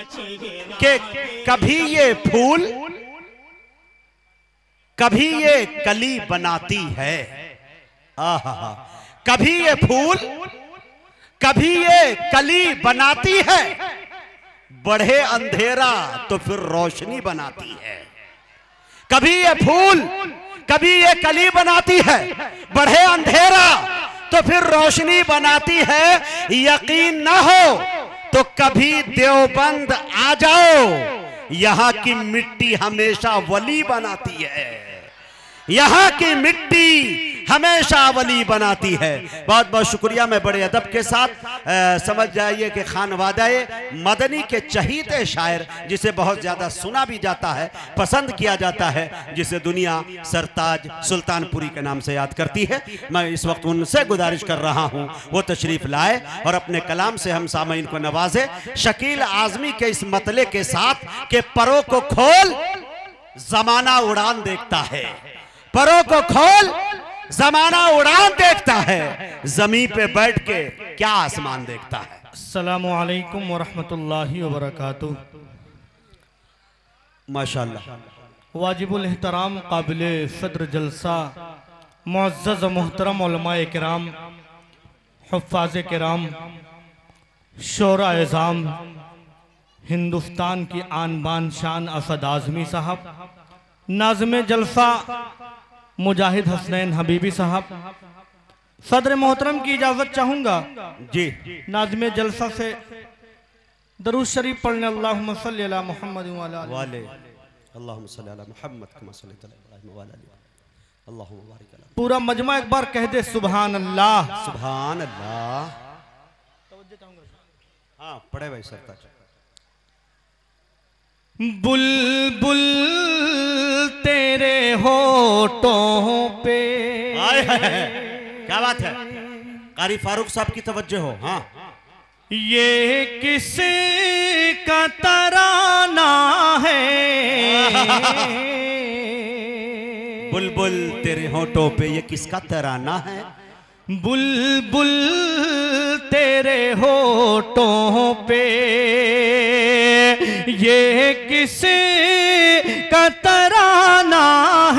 कि कभी ये फूल कभी ये कली बनाती है। आहा, कभी ये फूल कभी ये कली बनाती है, बढ़े अंधेरा तो फिर रोशनी बनाती है। कभी ये फूल कभी ये कली बनाती है, बढ़े अंधेरा तो फिर रोशनी बनाती है। यकीन ना हो तो कभी देवबंद आ जाओ, यहां की मिट्टी हमेशा वली बनाती है। यहां की मिट्टी हमेशा वली बनाती है। बहुत बहुत शुक्रिया। मैं बड़े अदब के साथ समझ जाइए कि खानवादाए मदनी के चहीते शायर, जिसे बहुत ज़्यादा सुना भी जाता है, पसंद किया जाता है, जिसे दुनिया सरताज सुल्तानपुरी के नाम से याद करती है, मैं इस वक्त उनसे गुजारिश कर रहा हूँ वो तशरीफ़ लाए और अपने कलाम से हम सामईन को नवाजे। शकील आज़मी के इस मतले के साथ कि परों को खोल ज़माना उड़ान देखता है, परों को खोल ज़माना उड़ान देखता है, ज़मीन पे बैठ के क्या आसमान देखता है। अस्सलामु अलैकुम वरहमतुल्लाहि वबरकातुहू। माशाअल्लाह। वाजिबुल एहतराम काबिले सदर जलसा मुअज़्ज़ज़ मोहतरम उलमाए किराम, हुफ़्फ़ाज़े किराम, शोरा एज़ाम, हिंदुस्तान की आन बान शान असद आज़मी साहब, नाज़िम जलसा मुजाहिद हसनैन हबीबी साहब, सदर मोहतरम की इजाज़त चाहूँगा जी। नाज़िम जलसा से दरूद शरीफ पढ़ने अल्लाहुम्मा सल्ली अला मुहम्मद व अला वाले अल्लाहुम्मा सल्ली अला मुहम्मद कमा सल्लैता अला इब्राहीम व अला आलि अल्लाहुम्मा बारिक अला। पूरा मजमा एक बार कह दे सुभान अल्लाह। सुभान अल्लाह। हाँ पढ़े भाई सरताज। बुलबुल तेरे होठों पे। क्या बात है, कारी फारूक साहब की तवज्जो हो। हाँ, ये किस का तराना है। बुलबुल तेरे होठों पे ये किसका तराना है। बुलबुल तेरे होठों पे ये किस का तराना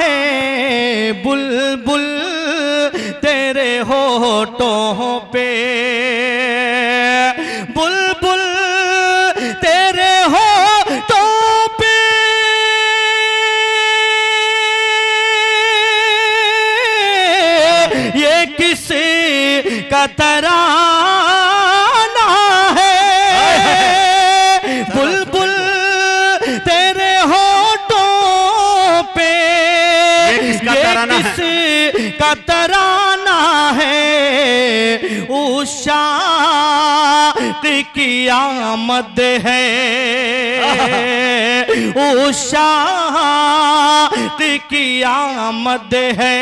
है। बुलबुल तेरे होठों पे, बुलबुल तेरे होठों पे ये किस का तराना है। बुलबुल तेरे होठों पे ये किसका तराना है। उषा की आमद है, उषा की आमद है।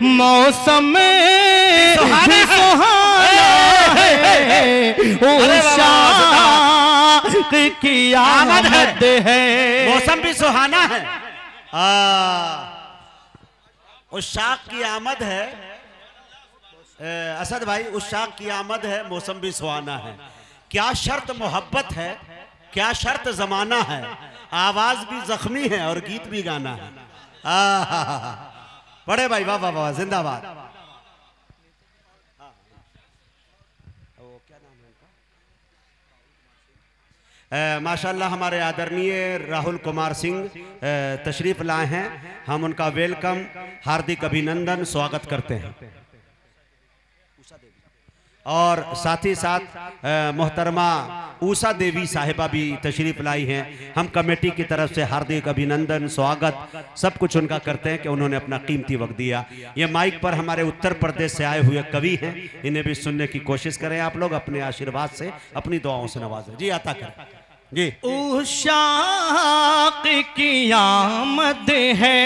मौसम सुहाना है, उषा की आमद है। मौसम भी सुहाना है, उस शाख की आमद है। असद भाई, उस शाख की आमद है, मौसम भी सुहाना है। क्या शर्त मोहब्बत है, क्या शर्त जमाना है। आवाज भी जख्मी है और गीत भी गाना है। बड़े भाई वाह वाह वाह, जिंदाबाद। माशाल्लाह हमारे आदरणीय राहुल कुमार सिंह तशरीफ लाए हैं, हम उनका वेलकम हार्दिक अभिनंदन स्वागत करते हैं। और साथ ही साथ मोहतरमा ऊषा देवी साहिबा भी तशरीफ लाई हैं। हम कमेटी की तरफ से हार्दिक अभिनंदन स्वागत सब कुछ उनका करते हैं कि उन्होंने अपना कीमती वक्त दिया। ये माइक पर हमारे उत्तर प्रदेश से आए हुए कवि हैं, इन्हें भी सुनने की कोशिश करें आप लोग, अपने आशीर्वाद से अपनी दुआओं से नवाजें। जी आता करें जी। उशाक की आमद है,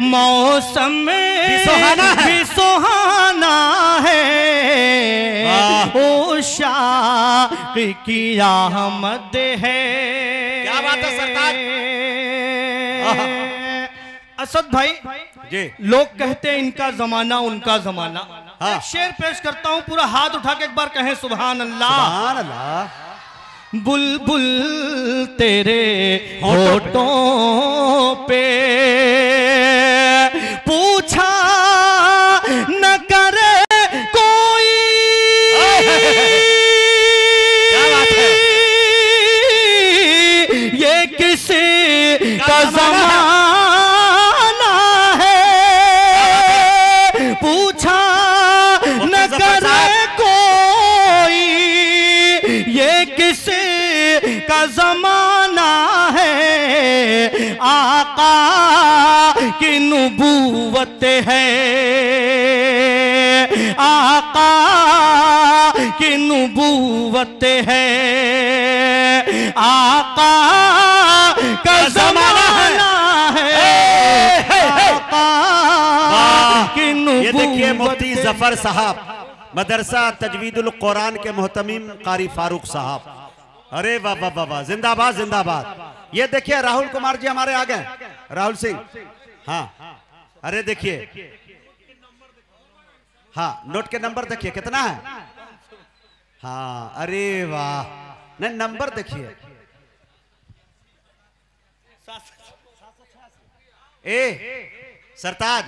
मौसम भी सुहाना है। उशाक की आमद है। क्या बात है सरकार। असद भाई जी, लोग कहते हैं इनका जमाना उनका जमाना, हाँ। एक शेर पेश करता हूँ, पूरा हाथ उठा के एक बार कहें सुभान अल्लाह। सुभान अल्लाह। बुलबुल तेरे होठों पे पूछा न करे कोई, क्या बात है? ये किसी का ज़माना है, पूछा न करे कोई, ये किसी का ज़माना है, आका की नुबुव्वत है, आका की नुबुव्वत है, आका का ज़माना है, आका की नुबुव्वत। ये देखिए मुफ्ती जफर साहब, मदरसा तजवीदुल कुरान के मोहतमीम कारी फारूक साहब। अरे वाह वाह वाह वाह, जिंदाबाद जिंदाबाद। ये देखिए राहुल कुमार जी हमारे आ गए, राहुल सिंह। हाँ, अरे देखिए, हाँ नोट के नंबर देखिए कितना है। हाँ अरे वाह, नहीं नंबर देखिए। सरताज,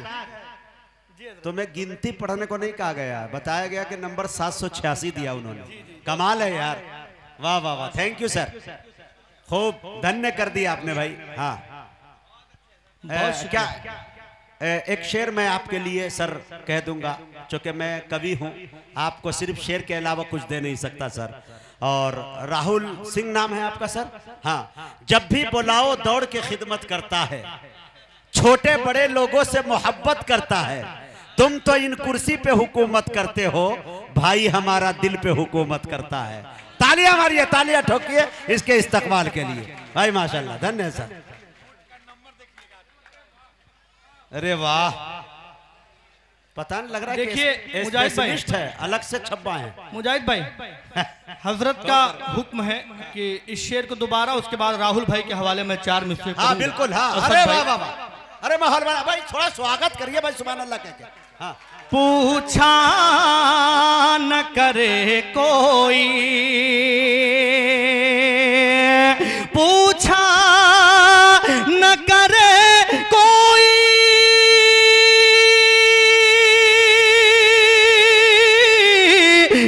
तुम्हें गिनती पढ़ने को नहीं कहा गया, बताया गया कि नंबर 786 दिया उन्होंने। कमाल है यार, वाह वाह वाह, थैंक यू सर, खूब धन्य कर दिया आपने भाई। हाँ क्या एक शेर मैं आपके लिए सर कह दूंगा, चूंकि मैं कवि हूं, आपको सिर्फ शेर के अलावा कुछ दे नहीं सकता सर। और राहुल सिंह नाम है आपका सर। हाँ, जब भी बुलाओ दौड़ के खिदमत करता है, छोटे बड़े लोगों से मोहब्बत करता है। तुम तो इन कुर्सी पे हुकूमत करते हो, भाई हमारा दिल पे हुकूमत करता है। तालियां मारिए, तालियां ठोकिए इसके इस्तकबाल के लिए भाई, माशाल्लाह, धन्य सर। अरे वाह, पता नहीं लग रहा है देखिए मुजाहिद भाई है, अलग से छप्पा है। मुजाहिद भाई, हजरत का हुक्म है कि इस शेर को दोबारा उसके बाद राहुल भाई के हवाले में 4 मिसरे। हाँ बिल्कुल, हाँ। अरे वाह वाह वाह, अरे माहौल बना भाई, थोड़ा स्वागत करिए भाई, सुभान अल्लाह कह के। हाँ, पूछा न करे कोई, पूछा न करे कोई,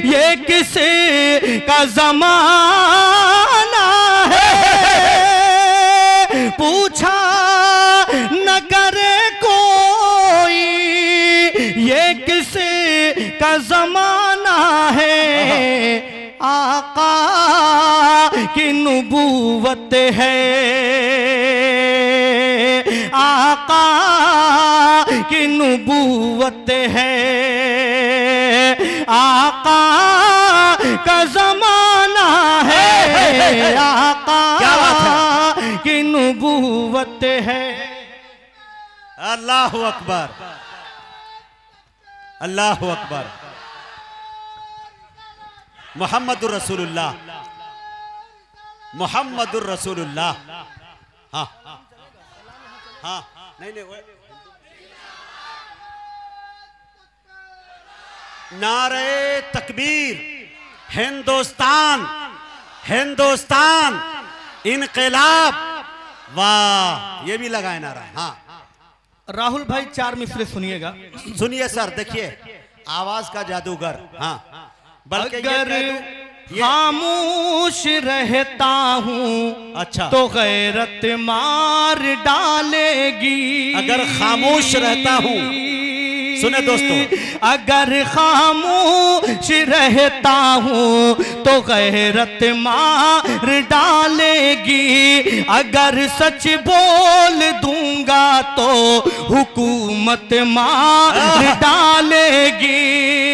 ये किसी का ज़माना है, पूछा न करे कोई, ये किसी का ज़माना है, आका की नुबुव्वत है, आका की नुबुव्वत है, आका का ज़माना है, आका की नुबुव्वत है। अल्लाहु अकबर, अल्लाहु अकबर। मुहम्मदुर रसूलुल्लाह, मुहम्मदुर रसूलुल्लाह। हाँ हाँ, नहीं नहीं, नारे तकबीर, हिंदुस्तान, हिंदुस्तान, इनकलाब, वाह, ये भी लगाए नारा। हाँ राहुल भाई 4 मिसरे सुनिएगा। सुनिए सर, देखिए आवाज का जादूगर। हाँ, बल्कि अगर खामोश रहता हूँ अच्छा तो गैरत मार डालेगी, अगर खामोश रहता हूँ, सुने दोस्तों, अगर खामोश रहता हूँ तो गैरत मार डालेगी, अगर सच बोल दूंगा तो हुकूमत मार डालेगी।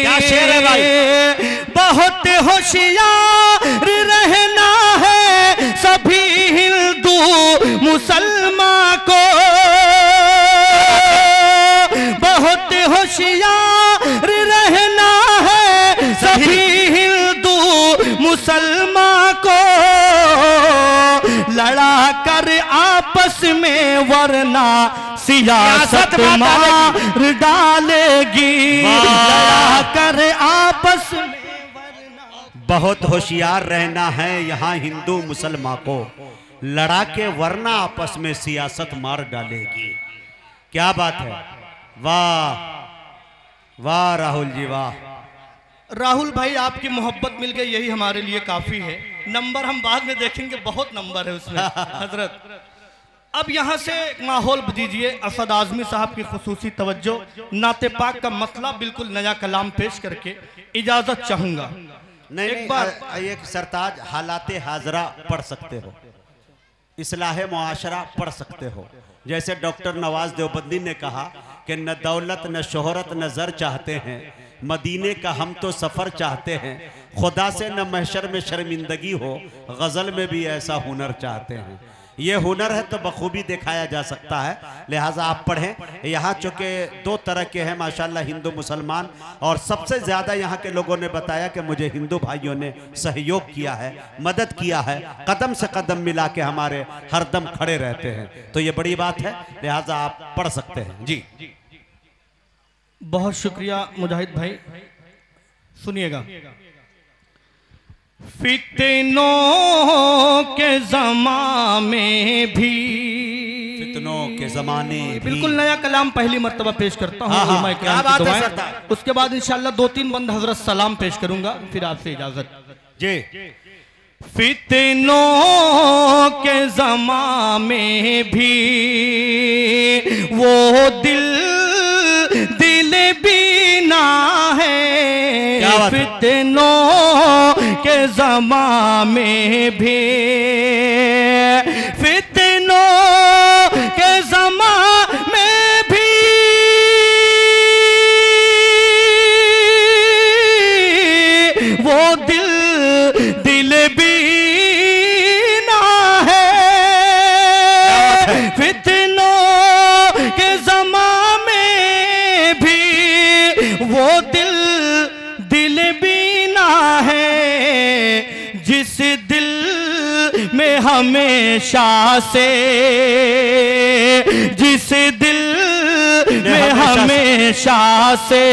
क्या शेर है भाई, बहुत होशियार रहना है सभी हिंदू मुसलमान को, बहुत होशियार रहना है सभी हिंदू मुसलमान को, लड़ा कर आपस में, वरना सियासत मार डालेगी। लड़ा कर आपस में, बहुत होशियार रहना है यहाँ हिंदू मुसलमान को, लड़ा के वरना आपस में सियासत मार डालेगी। क्या बात है, वाह वाह राहुल जी वाह। राहुल भाई आपकी मोहब्बत मिल गई, यही हमारे लिए काफी है। नंबर हम बाद में देखेंगे, बहुत नंबर है उसमें हजरत। अब यहाँ से माहौल दीजिए असद आजमी साहब की खुसूसी तवज्जो, नाते पाक का मसला बिल्कुल नया कलाम पेश करके इजाजत चाहूंगा। नहीं एक बार एक सरताज हालाते हाजरा पढ़ सकते हो, इस्लाह मुआशरा पढ़ सकते हो। जैसे डॉक्टर नवाज देवबंदी ने कहा कि न दौलत न शोहरत न ज़र चाहते हैं, मदीने का हम तो सफ़र चाहते हैं, खुदा से न महशर में शर्मिंदगी हो, गज़ल में भी ऐसा हुनर चाहते हैं। ये हुनर है तो बखूबी दिखाया जा सकता है, लिहाजा आप पढ़ें। यहाँ चूँकि दो तरह के हैं माशाल्लाह हिंदू मुसलमान, और सबसे ज़्यादा यहाँ के लोगों ने बताया कि मुझे हिंदू भाइयों ने सहयोग किया है, मदद किया है, कदम से कदम मिला के हमारे हरदम खड़े रहते हैं, तो ये बड़ी बात है, लिहाजा आप पढ़ सकते हैं जी। बहुत शुक्रिया मुजाहिद भाई, सुनिएगा। फितनों के ज़माने भी, फितनों के ज़माने बिल्कुल नया कलाम पहली मर्तबा पेश करता हूँ। क्या बात है सरदार। उसके बाद इंशाल्लाह 2-3 बंद हजरत सलाम पेश करूंगा, फिर आपसे इजाजत जी। फितनों के ज़माने भी वो दिल बीना है, फितनों के ज़माने भी, फितनों के ज़माने भी वो दिल बीना है, फितनों के ज़माने भी वो दिल बीना है, जिस दिल में हमेशा से, जिस दिल में हमेशा से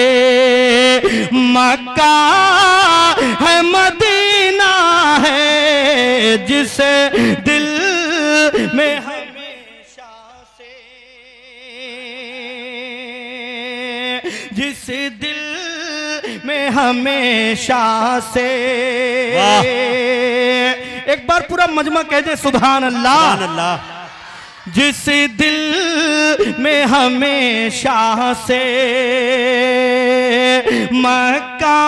मक्का है मदीना है, जिस दिल में हमेशा से, जिस दिल में हमेशा से, एक बार पूरा मजमा कह दे सुभान अल्लाह, सुभान अल्लाह। जिस दिल में हमेशा से मक्का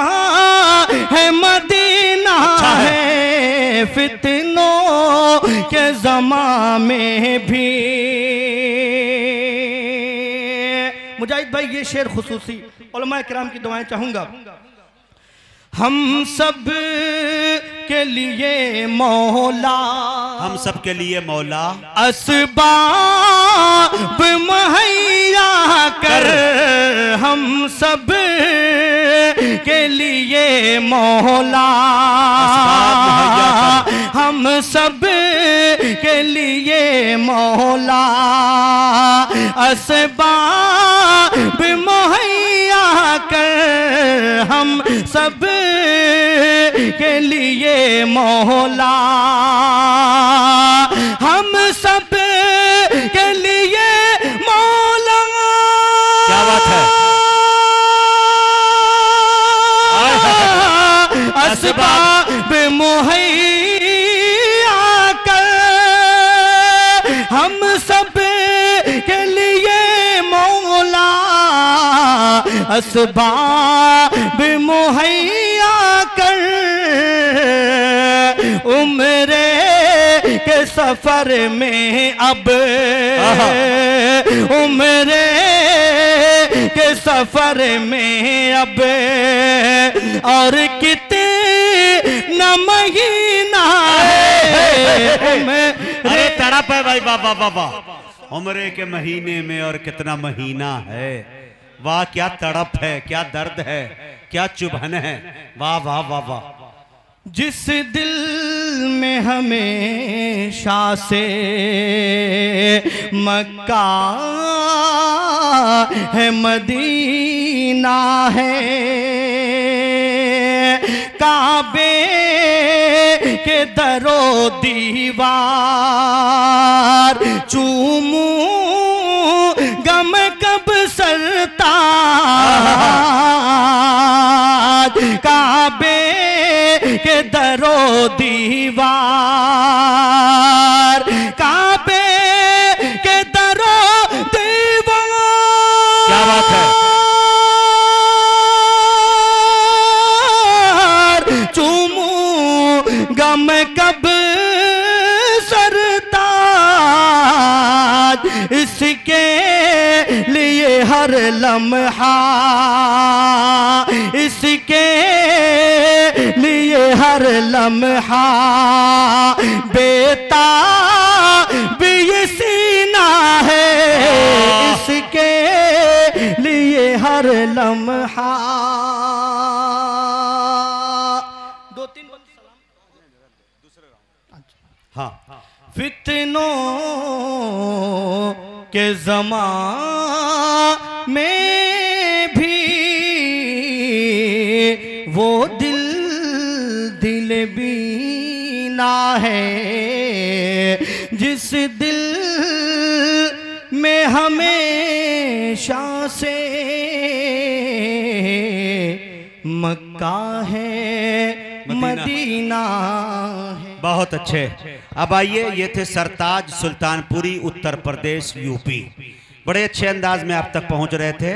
है मदीना है, फितनों के ज़माने भी। मुजाहिद भाई ये शेर खुसूसी उलमा किराम की दुआएं चाहूंगा। हम सब के लिए मौला, हम सब के लिए मौला असबाब मुहैया कर, हम सब के लिए मौला, हम सब के लिए मौला असबाब मुहैया कर, हम सब के लिए मौला, हम सब के लिए मौला। क्या बात है, असबाब मुहैया कर, हम सब के लिए मौला, असबाब मुहैया कर, उम्रे के सफर में अब, उम्रे के सफर में अब और कितना महीना है, अरे तड़प है भाई, बाबा बाबा, उम्रे के महीने में और कितना महीना है, वाह क्या तड़प है, क्या दर्द है, क्या चुभन है, वाह वाह वाह वाह। जिस दिल में हमेशा से मक्का है मदीना है, काबे के दरो दीवार चूमू गम कब सरताज, काबे के दरो दीवार, काबे के दरो दीवार। क्या बात है। चूमू गम कब सरताज, इसके लिए हर लम्हा, इसके लिए हर लम्हा बेताब ये सीना है, इसके लिए हर लम्हा। दो तीन हाँ, फितनों के ज़माने में भी वो दिल बीना है, जिस दिल में हमेशा से मक्का है मदीना है। बहुत अच्छे। अब आइए, ये थे सरताज सुल्तानपुरी, उत्तर प्रदेश, यूपी। बड़े अच्छे अंदाज में आप तक पहुंच रहे थे।